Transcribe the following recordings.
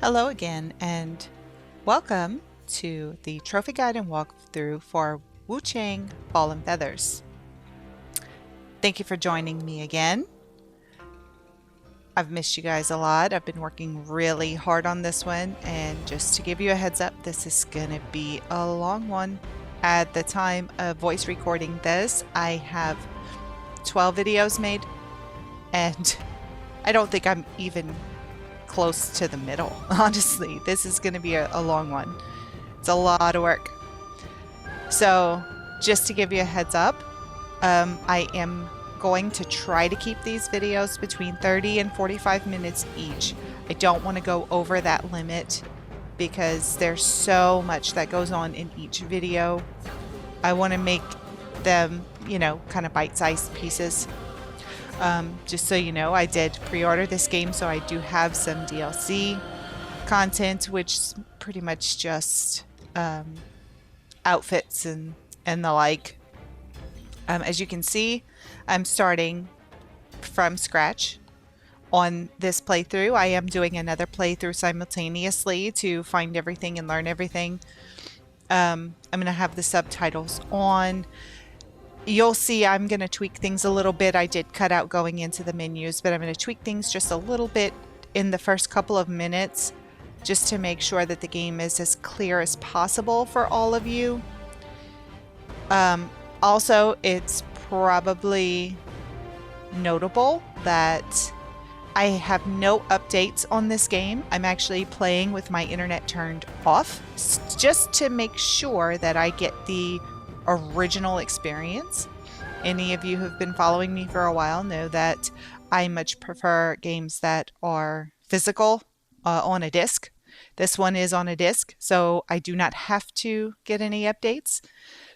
Hello again, and welcome to the trophy guide and walkthrough for Wuchang Fallen Feathers. Thank you for joining me again. I've missed you guys a lot. I've been working really hard on this one, and just to give you a heads up, this is gonna be a long one. At the time of voice recording this, I have 12 videos made, and I don't think I'm even close to the middle. Honestly, this is going to be a long one. It's a lot of work. So just to give you a heads up, I am going to try to keep these videos between 30 and 45 minutes each. I don't want to go over that limit because there's so much that goes on in each video. I want to make them, you know, kind of bite-sized pieces. Just so you know, I did pre-order this game, so I do have some DLC content, which is pretty much just outfits and the like. As you can see, I'm starting from scratch on this playthrough. I am doing another playthrough simultaneously to find everything and learn everything. I'm going to have the subtitles on. You'll see I'm going to tweak things a little bit. I did cut out going into the menus, but I'm going to tweak things just a little bit in the first couple of minutes just to make sure that the game is as clear as possible for all of you. Also, it's probably notable that I have no updates on this game. I'm actually playing with my internet turned off just to make sure that I get the original experience. Any of you who've been following me for a while know that I much prefer games that are physical on a disc. This one is on a disc, so I do not have to get any updates.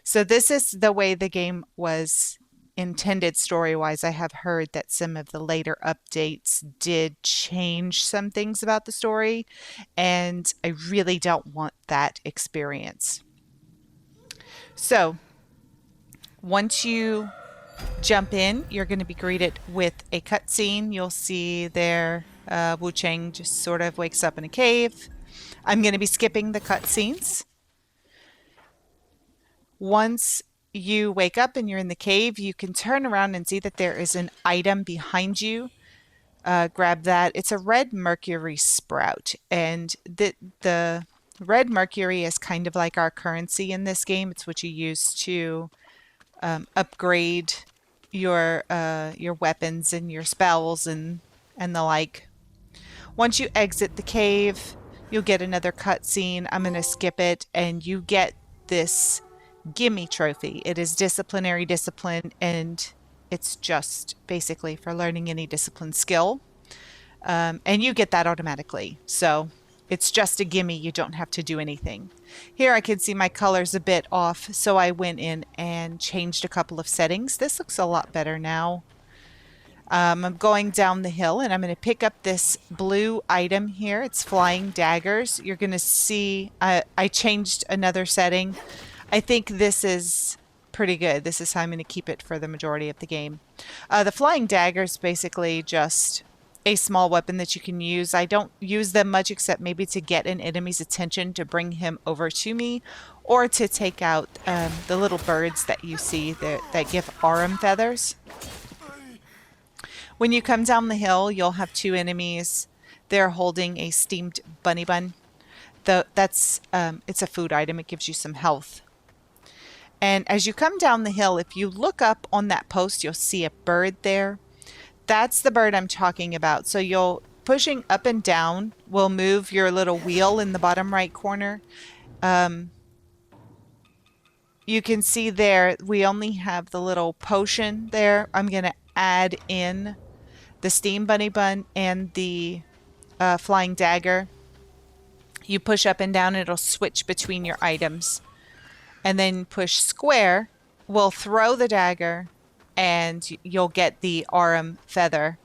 So this is the way the game was intended story-wise. I have heard that some of the later updates did change some things about the story, and I really don't want that experience. So once you jump in, you're going to be greeted with a cutscene. You'll see there Wuchang just sort of wakes up in a cave. I'm going to be skipping the cutscenes. Once you wake up and you're in the cave, you can turn around and see that there is an item behind you. Grab that. It's a red mercury sprout, and the red mercury is kind of like our currency in this game. It's what you use to upgrade your weapons and your spells and the like. Once you exit the cave, you'll get another cutscene. I'm going to skip it, and you get this gimme trophy. It is Disciplinary Discipline, and it's just basically for learning any discipline skill. And you get that automatically. So it's just a gimme. You don't have to do anything. Here I can see my color's a bit off, so I went in and changed a couple of settings. This looks a lot better now. I'm going down the hill, and I'm going to pick up this blue item here. It's flying daggers. You're going to see I changed another setting. I think this is pretty good. This is how I'm going to keep it for the majority of the game. The flying daggers basically just a small weapon that you can use. I don't use them much except maybe to get an enemy's attention to bring him over to me, or to take out the little birds that you see that give arum feathers. When you come down the hill, you'll have two enemies. They're holding a steamed bunny bun. It's a food item. It gives you some health. And as you come down the hill, if you look up on that post, you'll see a bird there. That's the bird I'm talking about. So you'll pushing up and down will move your little wheel in the bottom right corner. You can see there we only have the little potion there. I'm going to add in the steam bunny bun and the flying dagger. You push up and down, it'll switch between your items. And then push square will throw the dagger, and you'll get the arum feather.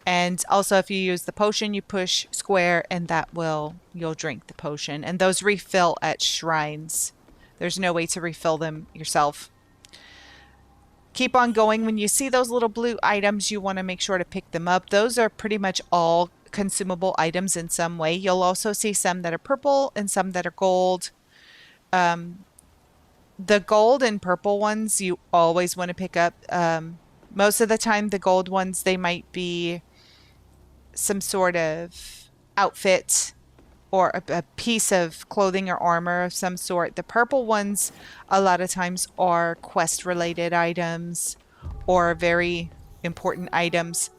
And also if you use the potion, you push square, and you'll drink the potion. And those refill at shrines. There's no way to refill them yourself. Keep on going. When you see those little blue items, you want to make sure to pick them up. Those are pretty much all consumable items in some way. You'll also see some that are purple and some that are gold. The gold and purple ones you always want to pick up. Most of the time, the gold ones, they might be some sort of outfit or a piece of clothing or armor of some sort. The purple ones, a lot of times, are quest-related items or very important items.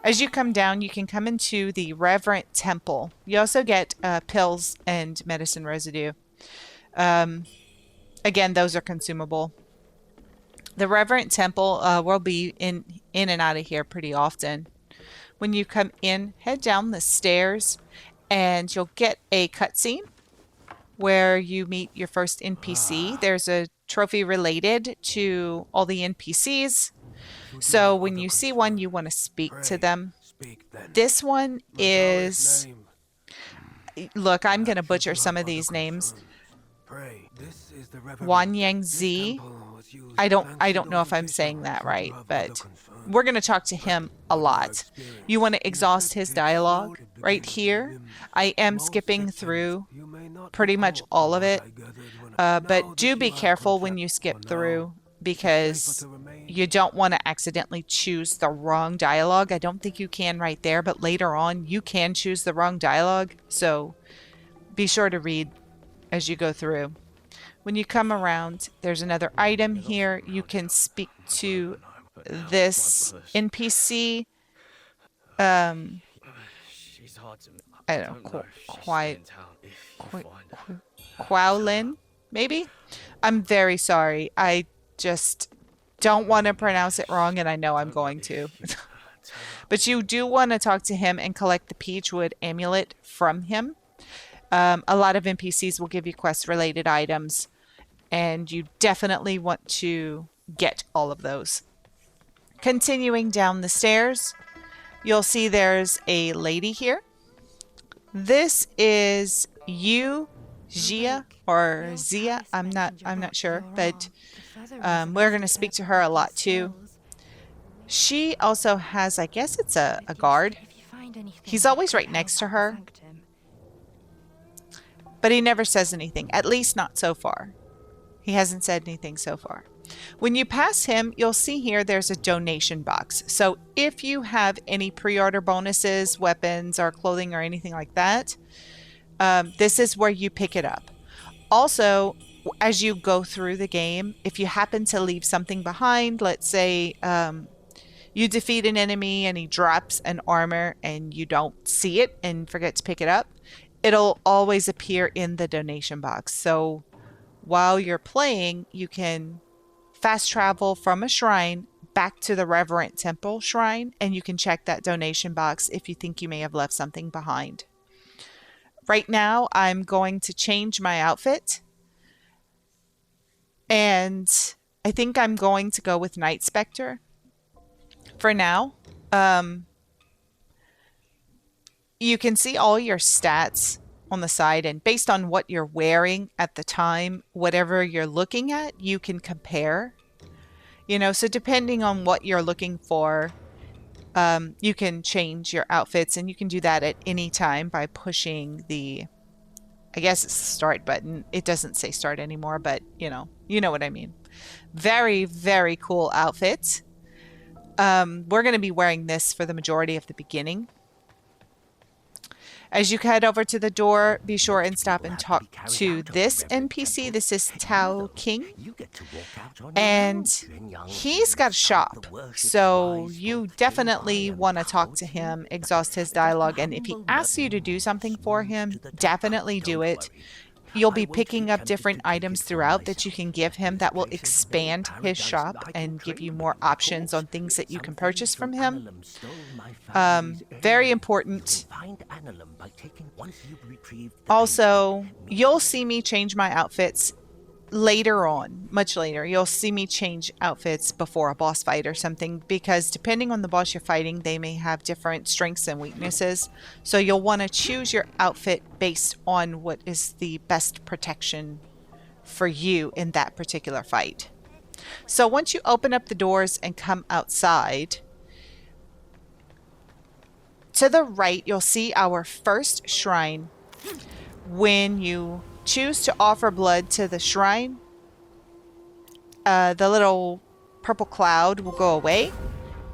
As you come down, you can come into the Reverent Temple. You also get pills and medicine residue. Again, those are consumable. The Reverent Temple will be in and out of here pretty often. When you come in, head down the stairs and you'll get a cutscene where you meet your first NPC. There's a trophy related to all the NPCs. So when you see one, you want to speak to them. This one is... Look, I'm going to butcher some of these names. Xuanyangzi. I don't know if I'm saying that right, but we're going to talk to him a lot. You want to exhaust his dialogue right here. I am skipping through pretty much all of it, but do be careful when you skip through because you don't want to accidentally choose the wrong dialogue. I don't think you can right there, but later on you can choose the wrong dialogue, so be sure to read as you go through. When you come around, there's another item here. You can speak to this NPC. I don't know, Quaolin, maybe? I'm very sorry. I just don't want to pronounce it wrong, and I know I'm going to. But you do want to talk to him and collect the Peachwood amulet from him. A lot of NPCs will give you quest-related items, and you definitely want to get all of those. Continuing down the stairs, you'll see there's a lady here. This is Youzai or Zia. I'm not sure, but we're going to speak to her a lot too. She also has, I guess it's a guard. He's always right next to her, but he never says anything, at least not so far. He hasn't said anything so far. When you pass him, you'll see here there's a donation box. So if you have any pre-order bonuses, weapons, or clothing, or anything like that, this is where you pick it up. Also, as you go through the game, if you happen to leave something behind, let's say you defeat an enemy and he drops an armor and you don't see it and forget to pick it up, it'll always appear in the donation box. So while you're playing, you can fast travel from a shrine back to the Reverent Temple shrine, and you can check that donation box if you think you may have left something behind. Right now, I'm going to change my outfit, and I think I'm going to go with Night Spectre for now. You can see all your stats on the side, and based on what you're wearing at the time, whatever you're looking at, you can compare. You know, so depending on what you're looking for, you can change your outfits, and you can do that at any time by pushing the, I guess it's the start button. It doesn't say start anymore, but you know what I mean. Very, very cool outfit. We're going to be wearing this for the majority of the beginning. As you head over to the door, be sure and stop and talk to this NPC. This is Tao Qing, and he's got a shop, so you definitely want to talk to him, exhaust his dialogue, and if he asks you to do something for him, definitely do it. You'll be picking up different items throughout that you can give him that will expand his shop and give you more options on things that you can purchase from him. Very important. Also, you'll see me change my outfits later on, much later. You'll see me change outfits before a boss fight or something, because depending on the boss you're fighting, they may have different strengths and weaknesses. So you'll want to choose your outfit based on what is the best protection for you in that particular fight. So once you open up the doors and come outside, to the right, you'll see our first shrine. When you choose to offer blood to the shrine, the little purple cloud will go away,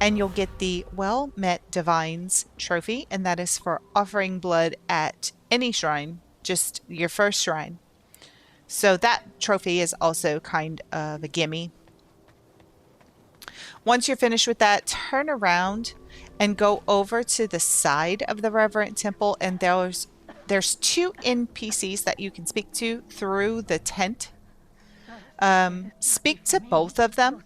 and you'll get the Well Met Divines trophy, and that is for offering blood at any shrine, just your first shrine. So that trophy is also kind of a gimme. Once you're finished with that, turn around and go over to the side of the Reverent Temple, and there's 2 NPCs that you can speak to through the tent. Speak to both of them.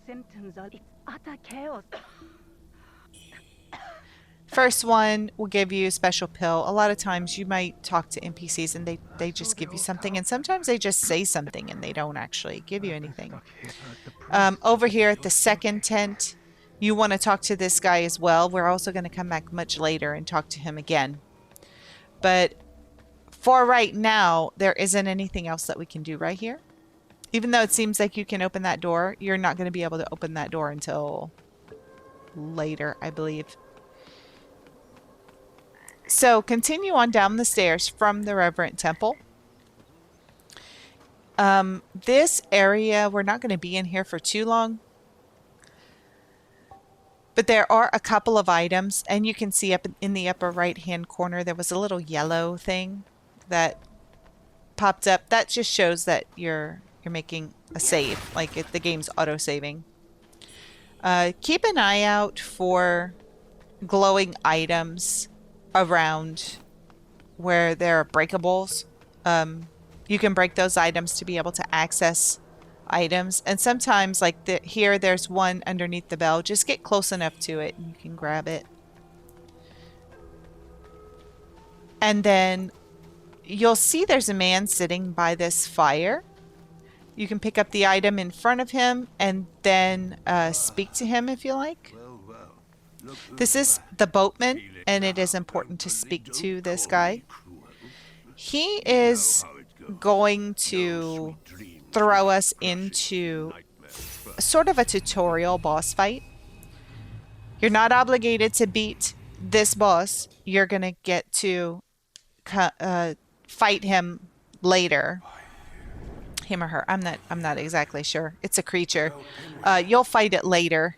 First one will give you a special pill. A lot of times you might talk to NPCs and they just give you something, and sometimes they just say something and they don't actually give you anything. Over here at the second tent, you want to talk to this guy as well. We're also going to come back much later and talk to him again. But for right now, there isn't anything else that we can do right here. Even though it seems like you can open that door, you're not going to be able to open that door until later, I believe. So continue on down the stairs from the Reverent Temple. This area, we're not going to be in here for too long. But there are a couple of items, and you can see up in the upper right-hand corner, there was a little yellow thing that popped up. That just shows that you're making a save, like the game's auto-saving. Keep an eye out for glowing items around where there are breakables. You can break those items to be able to access items, and sometimes like here there's one underneath the bell. Just get close enough to it and you can grab it. And then you'll see there's a man sitting by this fire. You can pick up the item in front of him and then speak to him if you like. This is the Boatman, and it is important to speak to this guy. He is going to throw us into sort of a tutorial boss fight. You're not obligated to beat this boss. You're going to get to fight him later. Him or her. I'm not exactly sure. It's a creature. You'll fight it later.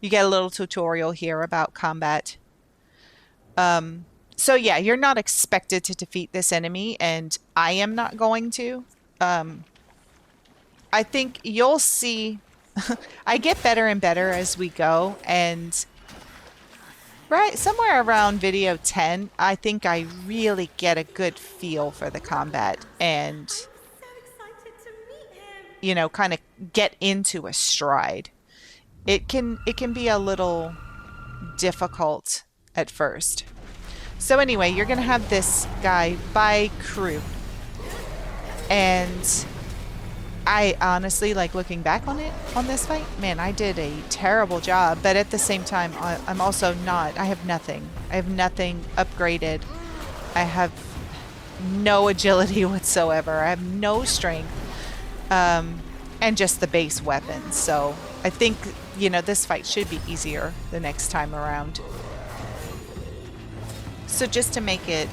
You get a little tutorial here about combat. So yeah, you're not expected to defeat this enemy, and I am not going to. I think you'll see I get better and better as we go, and right somewhere around video 10, I think I really get a good feel for the combat and, you know, kind of get into a stride. It can be a little difficult at first. So anyway, you're going to have this guy, Bai Kru. And I honestly, like, looking back on this fight, man, I did a terrible job. But at the same time, I'm also not, I have nothing. I have nothing upgraded. I have no agility whatsoever. I have no strength. And just the base weapons. So I think, you know, this fight should be easier the next time around. So just to make it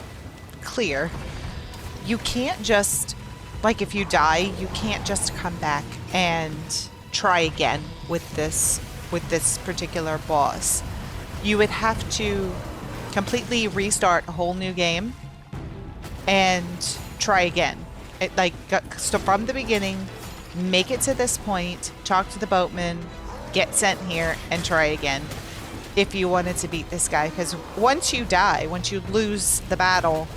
clear, you can't just, like, if you die, you can't just come back and try again with this particular boss. You would have to completely restart a whole new game and try again. So from the beginning, make it to this point, talk to the boatman, get sent here, and try again if you wanted to beat this guy. Because once you die, once you lose the battle,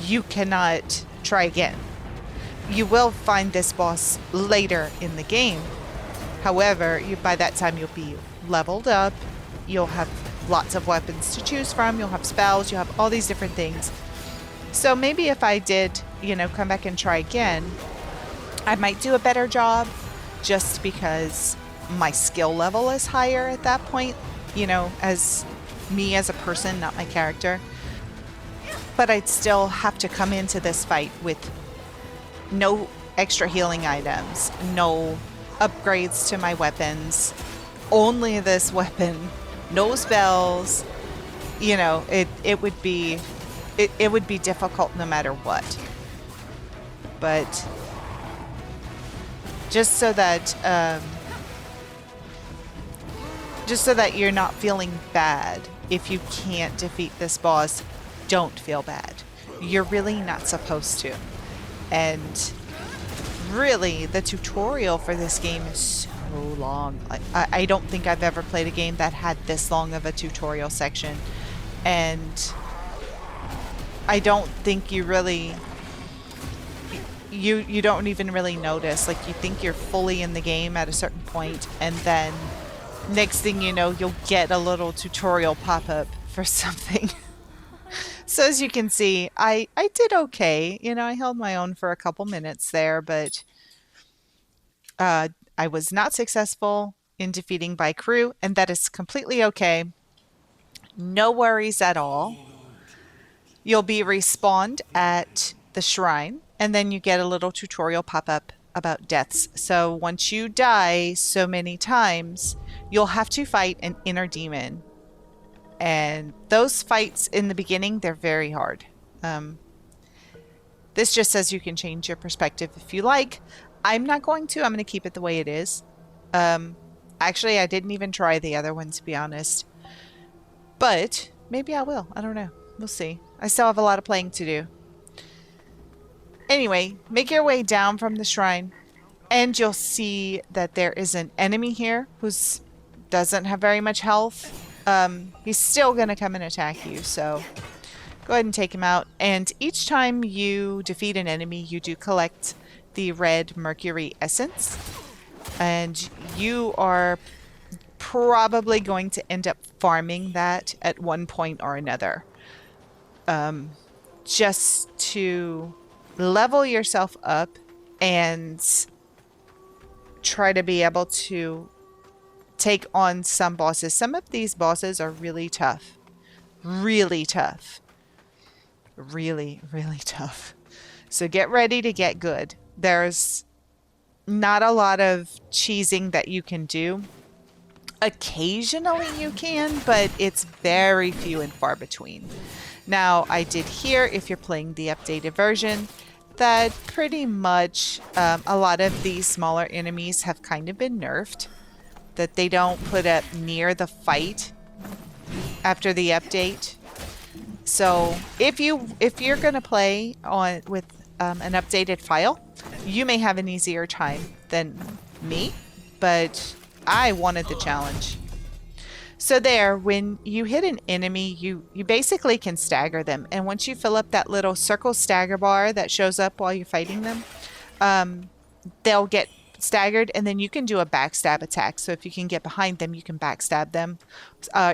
you cannot try again. You will find this boss later in the game. However, by that time you'll be leveled up, you'll have lots of weapons to choose from, you'll have spells, you'll have all these different things. So maybe if I did, you know, come back and try again, I might do a better job just because my skill level is higher at that point, you know, as me as a person, not my character. But I'd still have to come into this fight with no extra healing items, no upgrades to my weapons, only this weapon, no spells, you know, it would be difficult no matter what. But just so that you're not feeling bad if you can't defeat this boss, don't feel bad. You're really not supposed to. And really, the tutorial for this game is so long. I don't think I've ever played a game that had this long of a tutorial section. And I don't think you really... You don't even really notice. Like, you think you're fully in the game at a certain point, and then next thing you know, you'll get a little tutorial pop-up for something. So as you can see, I did okay. You know, I held my own for a couple minutes there, but I was not successful in defeating Bai Kru, and that is completely okay. No worries at all. You'll be respawned at the shrine, and then you get a little tutorial pop-up about deaths. So once you die so many times, you'll have to fight an inner demon. And those fights in the beginning, they're very hard. This just says you can change your perspective if you like. I'm not going to. I'm going to keep it the way it is. Actually, I didn't even try the other one, to be honest. But maybe I will. I don't know. We'll see. I still have a lot of playing to do. Anyway, make your way down from the shrine, and you'll see that there is an enemy here who doesn't have very much health. He's still going to come and attack you, so go ahead and take him out. And each time you defeat an enemy, you do collect the red mercury essence, and you are probably going to end up farming that at one point or another, just to level yourself up and try to be able to take on some bosses. Some of these bosses are really tough. Really tough. Really, really tough. So get ready to get good. There's not a lot of cheesing that you can do. Occasionally you can, but it's very few and far between. Now, I did hear, if you're playing the updated version, that pretty much a lot of these smaller enemies have kind of been nerfed. That they don't put up near the fight after the update. So if you're gonna play with an updated file, you may have an easier time than me, but I wanted the challenge. So there, when you hit an enemy, you basically can stagger them. And once you fill up that little circle stagger bar that shows up while you're fighting them, they'll get staggered, and then you can do a backstab attack. So if you can get behind them, you can backstab them.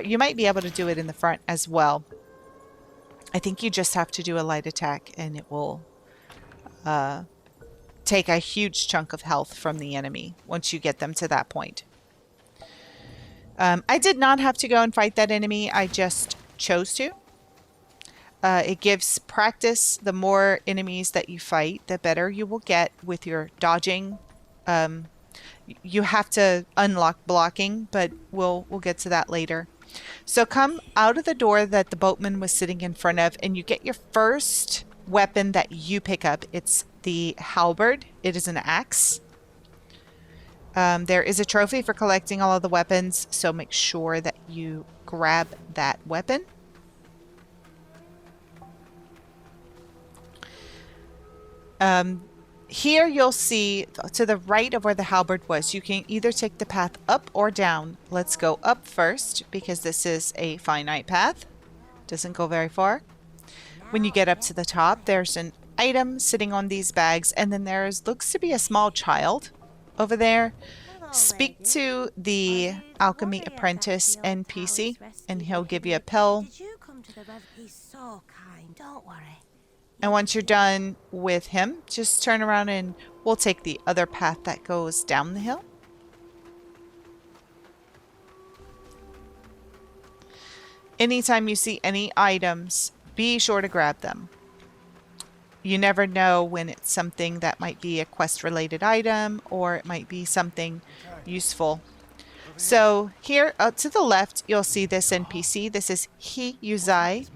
You might be able to do it in the front as well. I think you just have to do a light attack, and it will take a huge chunk of health from the enemy once you get them to that point. I did not have to go and fight that enemy. I just chose to. It gives practice. The more enemies that you fight, the better you will get with your dodging. You have to unlock blocking, but we'll get to that later. So come out of the door that the boatman was sitting in front of, and you get your first weapon that you pick up. It's the Halberd. It is an axe. There is a trophy for collecting all of the weapons, so make sure that you grab that weapon. Here you'll see to the right of where the halberd was, you can either take the path up or down. Let's go up first because this is a finite path. Doesn't go very far. When you get up to the top, there's an item sitting on these bags, and then there's looks to be a small child over there. Speak to the Alchemy Apprentice NPC, and he'll give you a pill. And once you're done with him, just turn around and we'll take the other path that goes down the hill. Anytime you see any items, be sure to grab them. You never know when it's something that might be a quest-related item, or it might be something useful. So here to the left, you'll see this NPC. This is Youzai.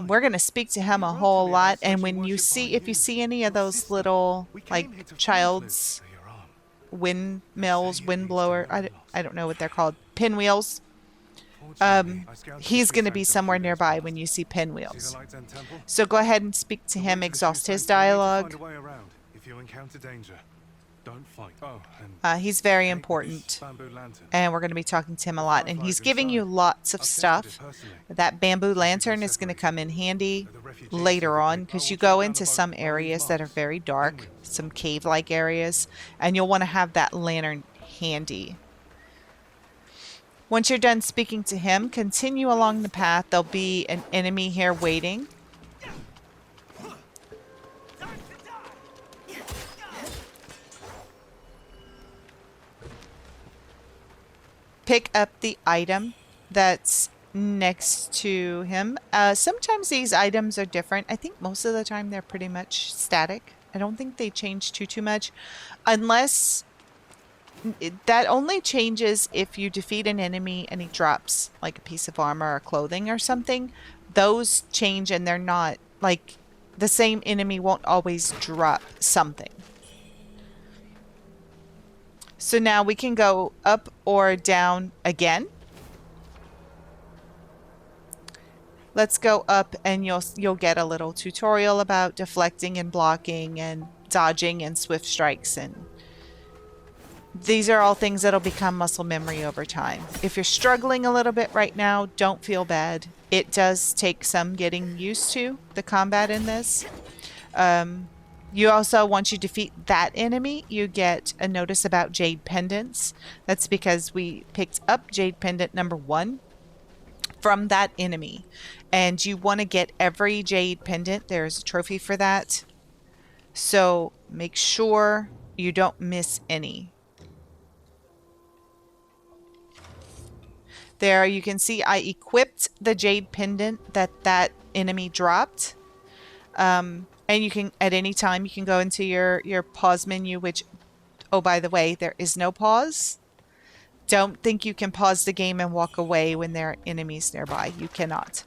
We're going to speak to him a whole lot. And when you see, if you see any of those little, like, child's windmills, windblower, I don't know what they're called, pinwheels, he's going to be somewhere nearby when you see pinwheels. So go ahead and speak to him, exhaust his dialogue. Don't fight. He's very important, and we're going to be talking to him a lot, and he's giving you lots of stuff. That bamboo lantern is going to come in handy later on, because you go into some areas that are very dark, some cave-like areas, and you'll want to have that lantern handy. Once you're done speaking to him, continue along the path. There'll be an enemy here waiting. Pick up the item that's next to him. Sometimes these items are different. I think most of the time they're pretty much static. I don't think they change too much, unless that only changes if you defeat an enemy and he drops like a piece of armor or clothing or something. Those change, and they're not like the same enemy won't always drop something. So now we can go up or down again. Let's go up, and you'll get a little tutorial about deflecting and blocking and dodging and swift strikes, and these are all things that'll become muscle memory over time. If you're struggling a little bit right now, don't feel bad. It does take some getting used to the combat in this. You also, once you defeat that enemy, you get a notice about Jade Pendants. That's because we picked up Jade Pendant number 1 from that enemy. And you want to get every Jade Pendant. There's a trophy for that. So make sure you don't miss any. There you can see I equipped the Jade Pendant that enemy dropped. And you can, at any time, you can go into your pause menu, which, oh, by the way, there is no pause. Don't think you can pause the game and walk away when there are enemies nearby. You cannot.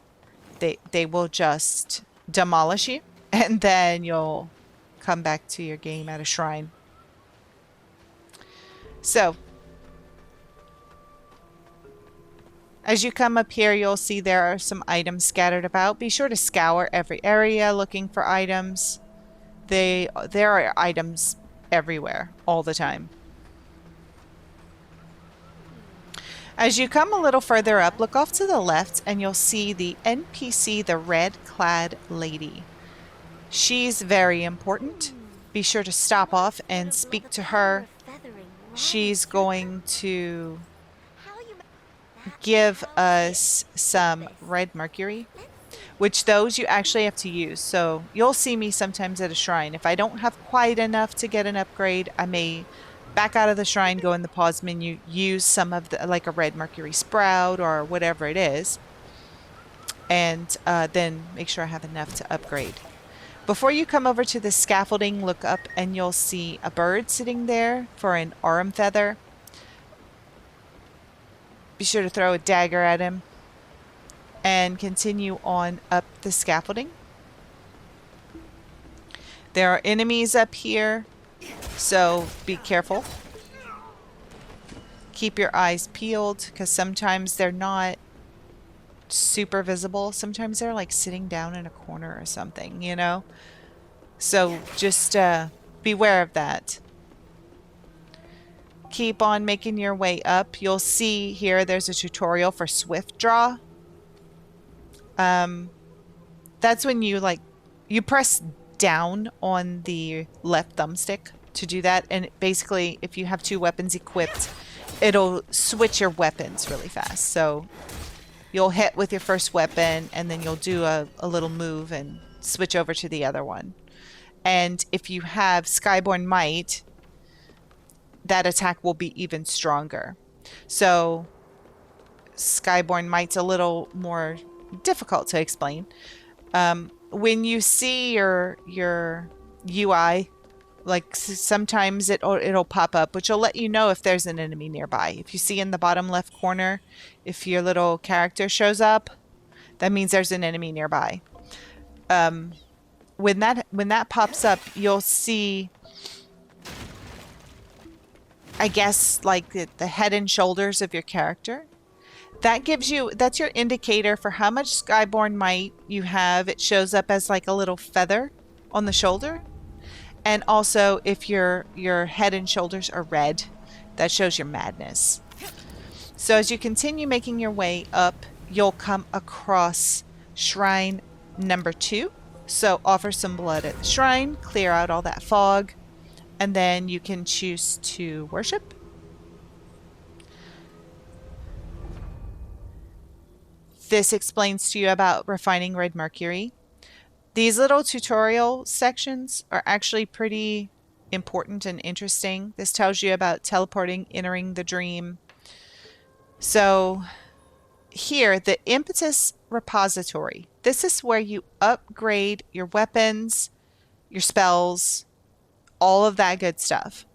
They will just demolish you, and then you'll come back to your game at a shrine. So, as you come up here, you'll see there are some items scattered about. Be sure to scour every area looking for items. There are items everywhere, all the time. As you come a little further up, look off to the left, and you'll see the NPC, the Red Clad Lady. She's very important. Be sure to stop off and speak to her. She's going to give us some red mercury, which those you actually have to use. So you'll see me sometimes at a shrine. If I don't have quite enough to get an upgrade, I may back out of the shrine, go in the pause menu, use some of the, like a red mercury sprout or whatever it is, and then make sure I have enough to upgrade. Before you come over to the scaffolding, look up and you'll see a bird sitting there for an aurum feather. Be sure to throw a dagger at him and continue on up the scaffolding. There are enemies up here, so be careful. Keep your eyes peeled, because sometimes they're not super visible. Sometimes they're like sitting down in a corner or something, you know? So just beware of that. Keep on making your way up. You'll see here there's a tutorial for swift draw. That's when you press down on the left thumbstick to do that, and basically if you have 2 weapons equipped, it'll switch your weapons really fast. So you'll hit with your first weapon, and then you'll do a little move and switch over to the other one. And if you have Skyborn Might, that attack will be even stronger. So Skyborn Might's a little more difficult to explain. When you see your UI Like sometimes it'll pop up, which will let you know if there's an enemy nearby. If you see in the bottom left corner, if your little character shows up, that means there's an enemy nearby. When that pops up, you'll see, I guess, like the head and shoulders of your character. That's your indicator for how much Skyborn might you have. It shows up as like a little feather on the shoulder. And also, if your head and shoulders are red, that shows your madness. So as you continue making your way up, you'll come across shrine number 2. So offer some blood at the shrine, clear out all that fog, and then you can choose to worship. This explains to you about refining red mercury. These little tutorial sections are actually pretty important and interesting. This tells you about teleporting, entering the dream. So here, the impetus repository. This is where you upgrade your weapons, your spells, all of that good stuff.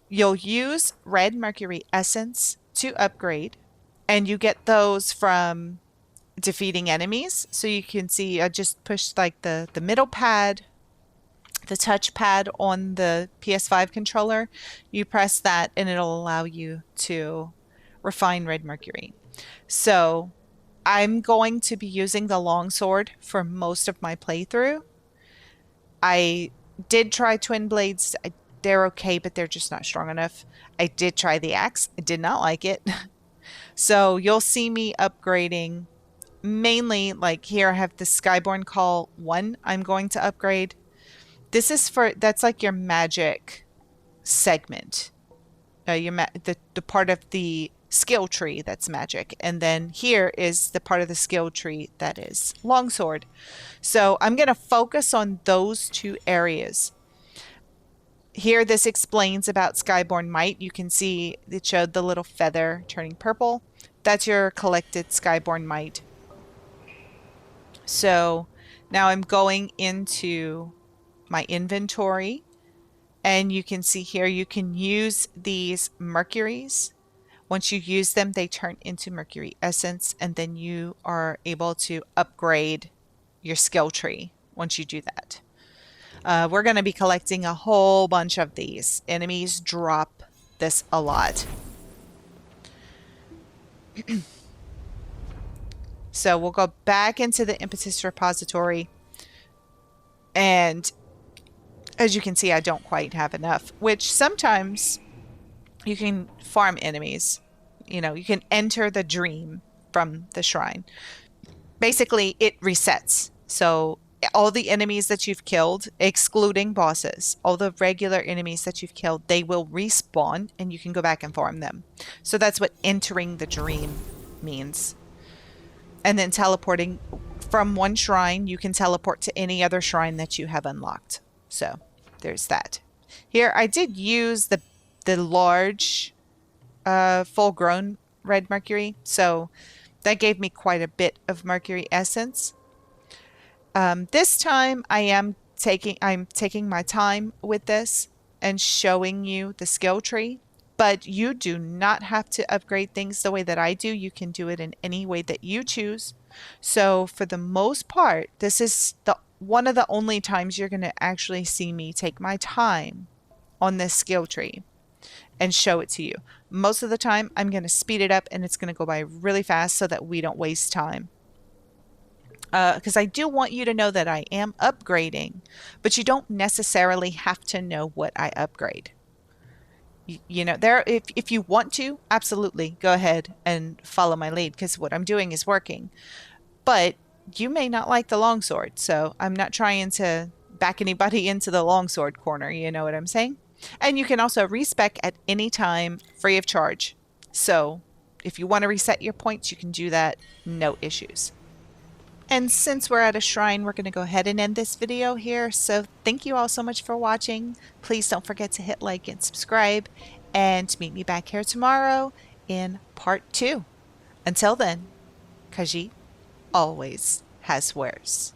You'll use red mercury essence to upgrade, and you get those from defeating enemies. So you can see I just pushed like the middle pad, the touch pad on the PS5 controller. You press that and it'll allow you to refine red mercury. So I'm going to be using the longsword for most of my playthrough. I did try twin blades. They're okay, but they're just not strong enough. I did try the axe. I did not like it. So you'll see me upgrading mainly, like here I have the Skyborn Call 1 I'm going to upgrade. This is that's like your magic segment. The part of the skill tree that's magic. And then here is the part of the skill tree that is longsword. So I'm going to focus on those 2 areas. Here this explains about Skyborn Might. You can see it showed the little feather turning purple. That's your collected Skyborn Might. So now I'm going into my inventory, and you can see here you can use these mercuries. Once you use them, they turn into mercury essence, and then you are able to upgrade your skill tree once you do that. We're going to be collecting a whole bunch of these. Enemies drop this a lot. So we'll go back into the impetus repository, and as you can see, I don't quite have enough, which sometimes you can farm enemies. You know, you can enter the dream from the shrine. Basically, it resets. So all the enemies that you've killed, excluding bosses, all the regular enemies that you've killed, they will respawn and you can go back and farm them. So that's what entering the dream means. And then teleporting from one shrine, you can teleport to any other shrine that you have unlocked. So there's that. Here I did use the large full-grown red mercury, so that gave me quite a bit of mercury essence. This time I'm taking my time with this and showing you the skill tree, but you do not have to upgrade things the way that I do. You can do it in any way that you choose. So for the most part, this is one of the only times you're going to actually see me take my time on this skill tree and show it to you. Most of the time, I'm going to speed it up and it's going to go by really fast so that we don't waste time. Because I do want you to know that I am upgrading, but you don't necessarily have to know what I upgrade. You know, if you want to, absolutely go ahead and follow my lead, because what I'm doing is working. But you may not like the longsword, so I'm not trying to back anybody into the longsword corner, you know what I'm saying? And you can also respec at any time free of charge. So if you want to reset your points, you can do that, no issues. And since we're at a shrine, we're going to go ahead and end this video here. So thank you all so much for watching. Please don't forget to hit like and subscribe, and meet me back here tomorrow in part 2. Until then, Kaji always has wares.